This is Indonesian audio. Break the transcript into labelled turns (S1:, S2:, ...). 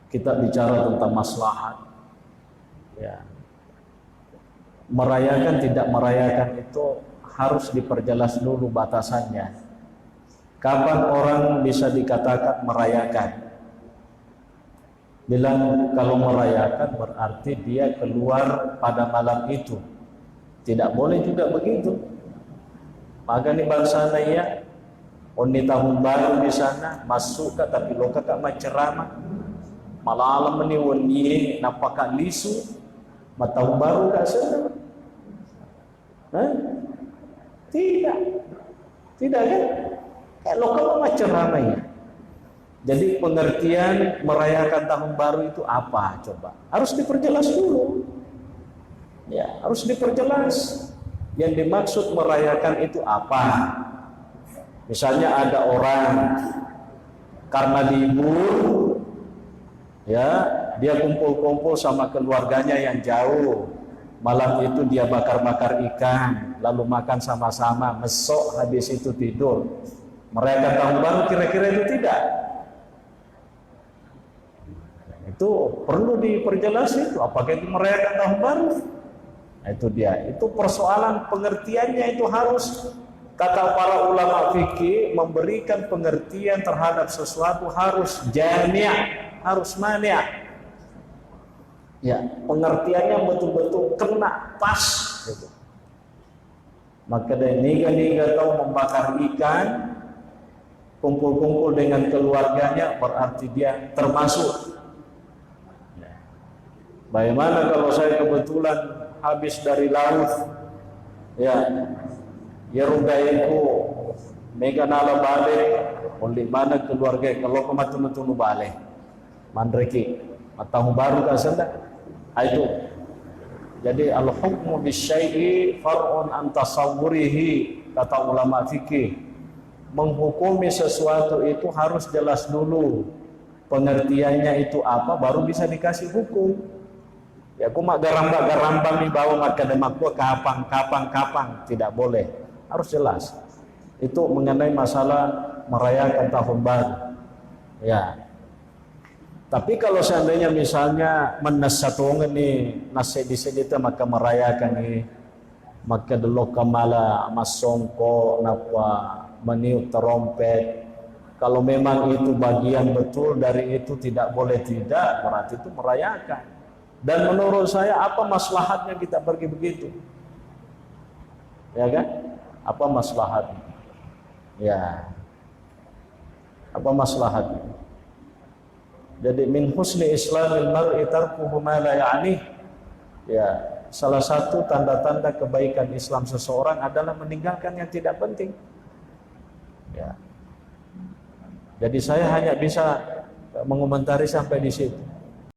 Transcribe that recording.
S1: kita bicara tentang maslahat. Ya. Merayakan tidak merayakan itu harus diperjelas dulu batasannya. Kapan orang bisa dikatakan merayakan? Bilang kalau merayakan berarti dia keluar pada malam itu. Tidak boleh juga begitu. Maka nih bangsa ya, oni tahun baru di sana masuk ke tapi loka kak macerama. Malam ni woni napaka lisu tahun baru kak sana. Tidak. Tidak kan? Kayak loka macerama ya. Jadi pengertian merayakan tahun baru itu apa coba? Harus diperjelas dulu. Ya, harus diperjelas. Yang dimaksud merayakan itu apa? Misalnya ada orang karena libur, ya, dia kumpul-kumpul sama keluarganya yang jauh. Malam itu dia bakar-bakar ikan, lalu makan sama-sama, mesok habis itu tidur. Merayakan tahun baru kira-kira itu tidak? Itu perlu diperjelas itu, apakah itu merayakan tahun baru? Nah, itu dia. Itu persoalan pengertiannya itu harus, kata para ulama fikih, memberikan pengertian terhadap sesuatu harus jami', harus mani'. Ya, pengertiannya betul-betul kena pas gitu. Maka dari niga-niga tahu membakar ikan, kumpul-kumpul dengan keluarganya berarti dia termasuk. Bagaimana kalau saya kebetulan habis dari laut, ya, Yerugaiku, mega nala balik, oleh mana keluarga kalau kematun-matun balik, mandreki, matahun baru kasanda, itu. Jadi al-hukmu bisyai'i far'un an tasawwurihi, kata ulama fikih. Menghukumi sesuatu itu harus jelas dulu pengertiannya itu apa, baru bisa dikasih hukum. Ya, aku mak garambang nih bawa mak demakku kapang, tidak boleh, harus jelas. Itu mengenai masalah merayakan tahun baru. Ya. Tapi kalau seandainya misalnya menasatong ini nasi di sini itu maka merayakan ini, maka dulu kamala masongko napa meniup trompet. Kalau memang itu bagian betul dari itu tidak boleh tidak, berarti itu merayakan. Dan menurut saya apa maslahatnya kita pergi begitu? Ya kan? Apa maslahatnya? Ya. Apa maslahatnya? Jadi min husni islamil mar'i tarkuhu ma la ya'ni. Ya, salah satu tanda-tanda kebaikan Islam seseorang adalah meninggalkan yang tidak penting. Ya. Jadi saya hanya bisa mengomentari sampai di situ.